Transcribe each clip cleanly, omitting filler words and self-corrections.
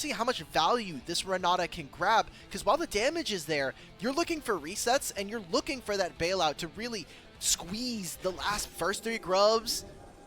see how much value this Renata can grab, because while the damage is there, you're looking for resets and you're looking for that bailout to really squeeze the first 3 grubs.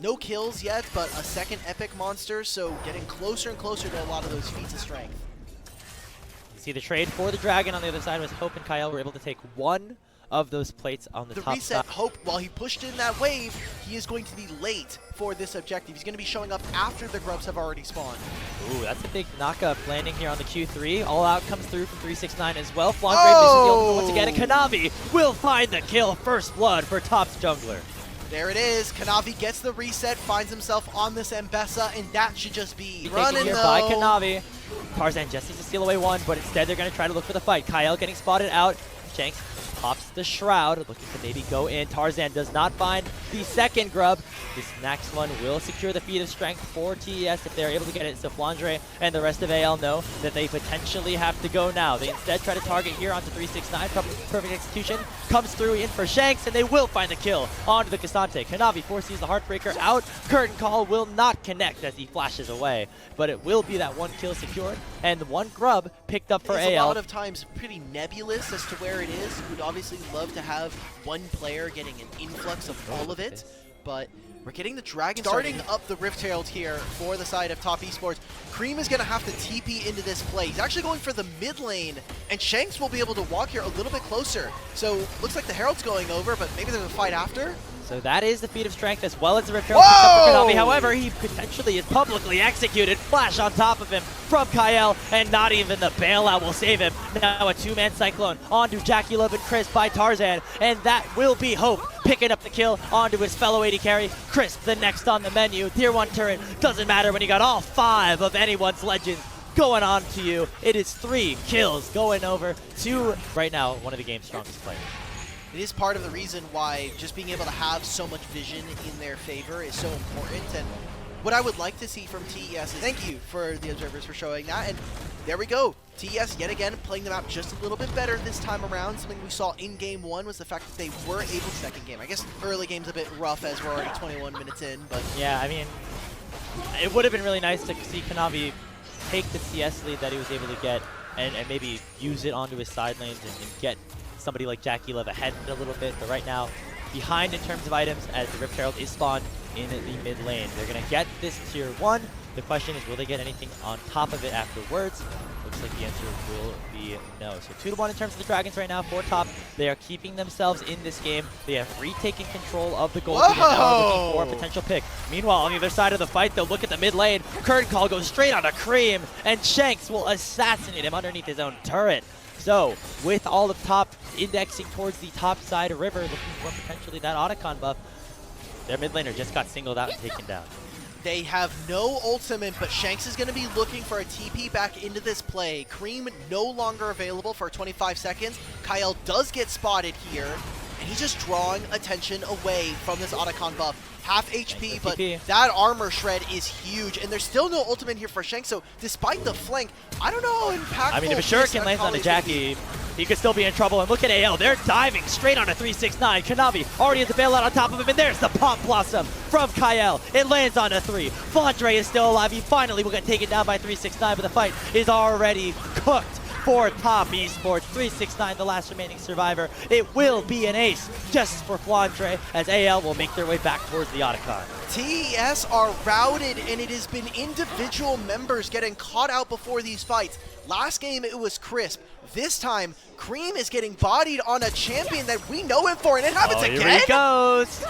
No kills yet, but a second epic monster, so getting closer and closer to a lot of those feats of strength. You see the trade for the Dragon on the other side was Hope and Kyle were able to take one of those plates on the top reset side. Hope, while he pushed in that wave, he is going to be late for this objective. He's going to be showing up after the grubs have already spawned. Ooh, that's a big knock-up landing here on the Q3. All out comes through from 369 as well. Flandre misses the ultimate once again, and Kanavi will find the kill. First blood for Top's jungler. There it is. Kanavi gets the reset, finds himself on this Mbessa, and that should just be running here by Kanavi. Tarzan just needs to steal away one, but instead they're going to try to look for the fight. Kyle getting spotted out. Shanks pops the Shroud, looking to maybe go in. Tarzan does not find the second grub. This next one will secure the feat of strength for TES if they're able to get it. So Flandre and the rest of AL know that they potentially have to go now. They instead try to target here onto 369. Perfect execution comes through in for Shanks, and they will find the kill onto the Cassante. Kanavi foresees the Heartbreaker out. Curtain Call will not connect as he flashes away, but it will be that one kill secured and one grub picked up for AL. A lot of times pretty nebulous as to where it is. We'd obviously love to have one player getting an influx of all of it, but we're getting the Dragon starting up the Rift Herald here for the side of Top Esports. Cream is going to have to TP into this play. He's actually going for the mid lane, and Shanks will be able to walk here a little bit closer. So looks like the Herald's going over, but maybe there's a fight after. So that is the feat of strength as well as the Rift Herald picked up for Kanavi. However, he potentially is publicly executed. Flash on top of him from Kyle, and not even the bailout will save him. Now a 2-man Cyclone onto Jackie Love and Chris by Tarzan, and that will be Hope picking up the kill onto his fellow AD carry. Crisp, the next on the menu. Tier 1 turret doesn't matter when you got all 5 of anyone's legends going on to you. It is 3 kills going over to, right now, one of the game's strongest players. It is part of the reason why just being able to have so much vision in their favor is so important. And what I would like to see from TES is, thank you for the observers for showing that. And there we go. TES yet again playing them out just a little bit better this time around. Something we saw in game 1 was the fact that they were able to, second game. I guess early game's a bit rough as we're already 21 minutes in, but yeah, I mean, it would have been really nice to see Kanavi take the CS lead that he was able to get and maybe use it onto his side lanes and get somebody like Jackie Love ahead a little bit, but right now behind in terms of items as the Rift Herald is spawned in the mid lane. They're going to get this tier 1. The question is, will they get anything on top of it afterwards? Looks like the answer will be no. So 2-1 in terms of the Dragons right now for top. They are keeping themselves in this game. They have retaken control of the gold and now are looking for a potential pick. Meanwhile, on the other side of the fight, they'll look at the mid lane. Curtain Call goes straight onto Cream, and Shanks will assassinate him underneath his own turret. So, with all of top indexing towards the top side of River, looking for potentially that Otacon buff, their mid laner just got singled out and taken down. They have no ultimate, but Shanks is going to be looking for a TP back into this play. Cream no longer available for 25 seconds. Kyle does get spotted here, and he's just drawing attention away from this Otacon buff. Half HP, but that armor shred is huge, and there's still no ultimate here for Shanks, so despite the flank, I don't know how impactful. I mean, if a Shuriken lands on a Jackie, he could still be in trouble. And look at AL, they're diving straight onto 369. Kanavi already has the bailout on top of him, and there's the Pop Blossom from Kyle. It lands on a 3. Flandre is still alive. He finally will get taken down by 369, but the fight is already cooked for Top Esports. 369, the last remaining survivor. It will be an ace just for Flandre as AL will make their way back towards the Otacon. TES are routed, and it has been individual members getting caught out before these fights. Last game, it was Crisp. This time, Cream is getting bodied on a champion that we know him for, and it happens again. Here he goes.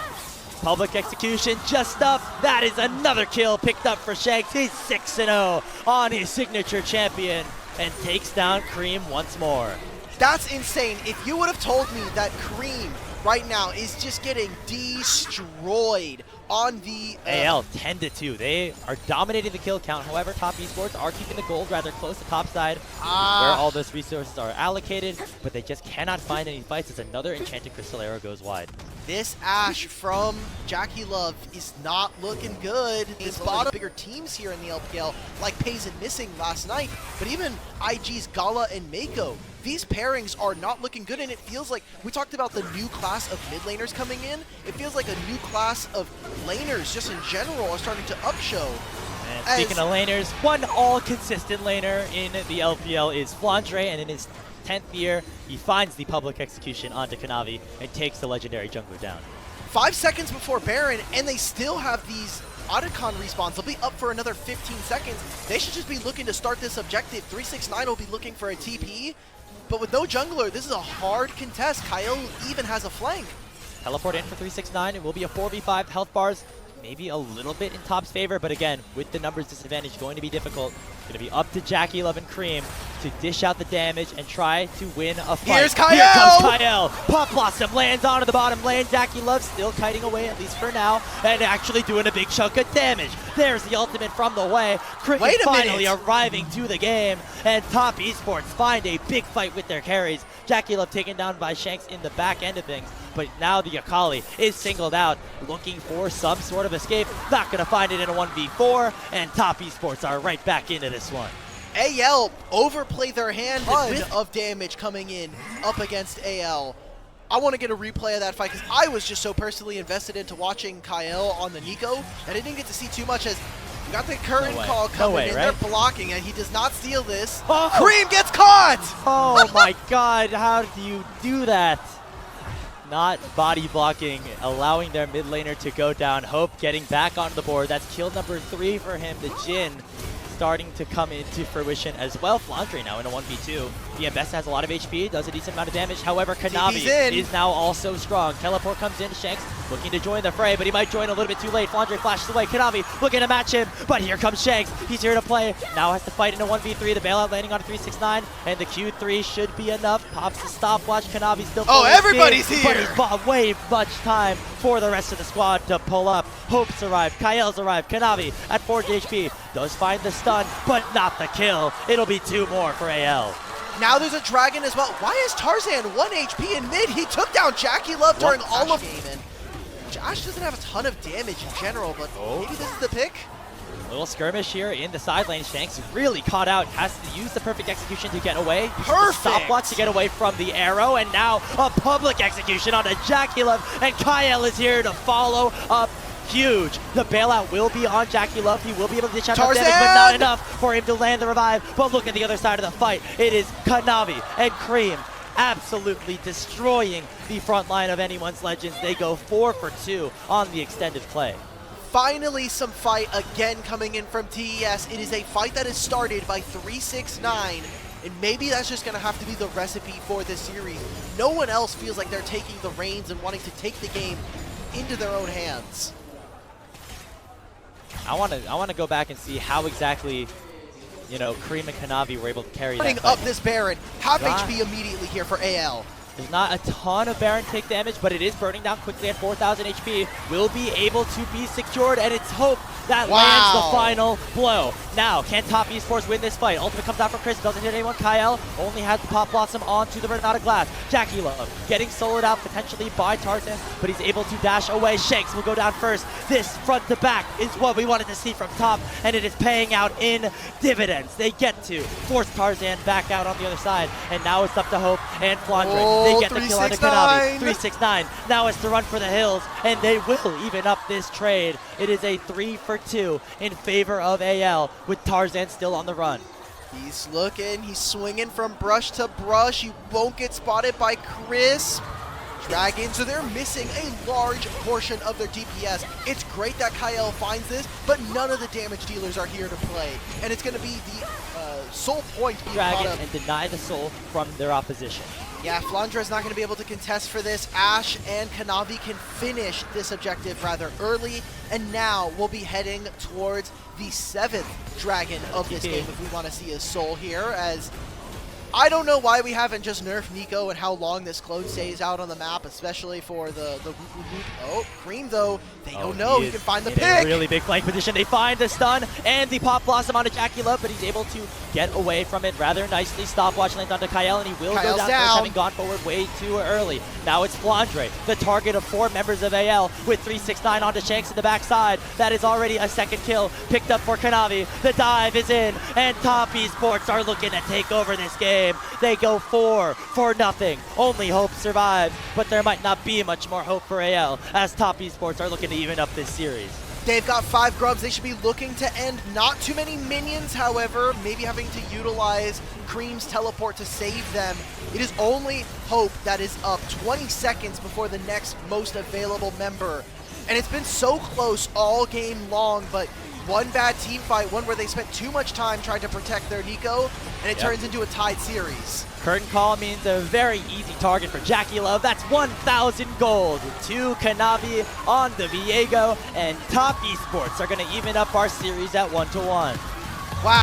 Public execution just up. That is another kill picked up for Shanks. He's 6-0 on his signature champion and takes down Cream once more. That's insane. If you would have told me that Cream right now is just getting destroyed on the AL 10-2. They are dominating the kill count. However, Top Esports are keeping the gold rather close to top side where all those resources are allocated, but they just cannot find any fights as another Enchanted Crystal Arrow goes wide. This Ashe from Jackie Love is not looking good. His bottom bigger teams here in the LPL, like Pays and Missing last night, but even IG's Gala and Mako, these pairings are not looking good, and it feels like, we talked about the new class of mid laners coming in, it feels like a new class of laners just in general are starting to upshow. And speaking of laners, one all-consistent laner in the LPL is Flandre, and in his 10th year, he finds the public execution onto Kanavi and takes the legendary jungler down. 5 seconds before Baron, and they still have these Otacon respawns. They'll be up for another 15 seconds. They should just be looking to start this objective. 369 will be looking for a TP, but with no jungler, this is a hard contest. Kyle even has a flank. Teleport in for 369. It will be a 4v5. Health bars maybe a little bit in top's favor, but again, with the numbers disadvantage, going to be difficult. Going to be up to Jackie Love and Cream to dish out the damage and try to win a fight. Here's Kyle! Here comes Kyle! Pop Blossom lands onto the bottom lane. Jackie Love still kiting away, at least for now, and actually doing a big chunk of damage. There's the ultimate from the way. Cricket finally arriving to the game, and Top Esports find a big fight with their carries. Jackie Love taken down by Shanks in the back end of things, but now the Akali is singled out, looking for some sort of escape. Not going to find it in a 1v4, and Top Esports are right back into this one. AL overplay their hand, ton of damage coming in up against AL. I want to get a replay of that fight because I was just so personally invested into watching Kyle on the Nico that I didn't get to see too much as we got the current call coming in. They're blocking and he does not steal this. Oh. Cream gets caught! Oh my god, how do you do that? Not body blocking, allowing their mid laner to go down. Hope getting back onto the board. That's kill number 3 for him. The Jhin starting to come into fruition as well. Flandre now in a 1v2. BMBest has a lot of HP, does a decent amount of damage. However, Kanavi is now also strong. Teleport comes in, Shanks looking to join the fray, but he might join a little bit too late. Flandre flashes away. Kanavi looking to match him, but here comes Shanks. He's here to play. Now has to fight in a 1v3. The bailout landing on a 369, and the Q3 should be enough. Pops the stopwatch. Kanavi still everybody's here! But he's bought way much time for the rest of the squad to pull up. Hope's arrived. Kyle's arrived. Kanavi at 40 HP does find the stun, but not the kill. It'll be 2 more for AL. Now there's a dragon as well. Why is Tarzan 1 HP in mid? He took down Jackie Love during all of game, and Josh doesn't have a ton of damage in general, but maybe this is the pick. A little skirmish here in the side lane. Shanks really caught out, has to use the perfect execution to get away. Perfect! Stopwatch to get away from the arrow, and now a public execution onto Jackie Love, and Kyle is here to follow up. Huge. The bailout will be on Jackie Love. He will be able to dish out damage, but not enough for him to land the revive. But look at the other side of the fight. It is Kanavi and Cream absolutely destroying the front line of anyone's Legends. They go 4 for 2 on the extended play. Finally, some fight again coming in from TES. It is a fight that is started by 369, and maybe that's just going to have to be the recipe for this series. No one else feels like they're taking the reins and wanting to take the game into their own hands. I want to go back and see how exactly, you know, Cream and Kanavi were able to carry that Putting up this Baron, half HP immediately here for AL. There's not a ton of Baron take damage, but it is burning down quickly at 4,000 HP. Will be able to be secured, and it's Hope that lands the final blow. Now, can Top Esports win this fight? Ultimate comes out for Chris, doesn't hit anyone. Kyle only has the Pop Blossom onto the Renata Glass. Jackie Love getting soloed out potentially by Tarzan, but he's able to dash away. Shanks will go down first. This front to back is what we wanted to see from Top, and it is paying out in dividends. They get to force Tarzan back out on the other side, and now it's up to Hope and Flandre. They get the kill onto Kanavi. 369 now has to run for the hills, and they will even up this trade. It is a 3 for 2 in favor of AL, with Tarzan still on the run. He's looking, he's swinging from brush to brush. He won't get spotted by Chris. Dragon, so they're missing a large portion of their DPS. It's great that Kyle finds this, but none of the damage dealers are here to play. And it's going to be the soul point being Dragon and deny the soul from their opposition. Yeah, Flandre is not going to be able to contest for this. Ashe and Kanavi can finish this objective rather early, and now we'll be heading towards the 7th dragon of this game if we want to see a soul here, as I don't know why we haven't just nerfed Nico and how long this clone stays out on the map, especially for the Oh, Cream though, they don't know. He can find the pick. In a really big flank position. They find the stun and the Pop Blossom onto Jackie Love, but he's able to get away from it rather nicely. Stopwatch lands onto Kyle, and he will go down first, having gone forward way too early. Now it's Flandre, the target of 4 members of AL, with 369 onto Shanks in the backside. That is already a 2nd kill picked up for Kanavi. The dive is in, and Top Esports are looking to take over this game. They go 4 for nothing. Only Hope survives, but there might not be much more hope for AL as Top Esports are looking to even up this series. They've got 5 grubs. They should be looking to end. Not too many minions, however, maybe having to utilize Cream's teleport to save them. It is only Hope that is up 20 seconds before the next most available member. And it's been so close all game long, but one bad team fight, one where they spent too much time trying to protect their Nico, and it turns into a tied series. Curtain call means a very easy target for Jackie Love. That's 1,000 gold to Kanavi on the Viego, and Top Esports are going to even up our series at 1-1. Wow.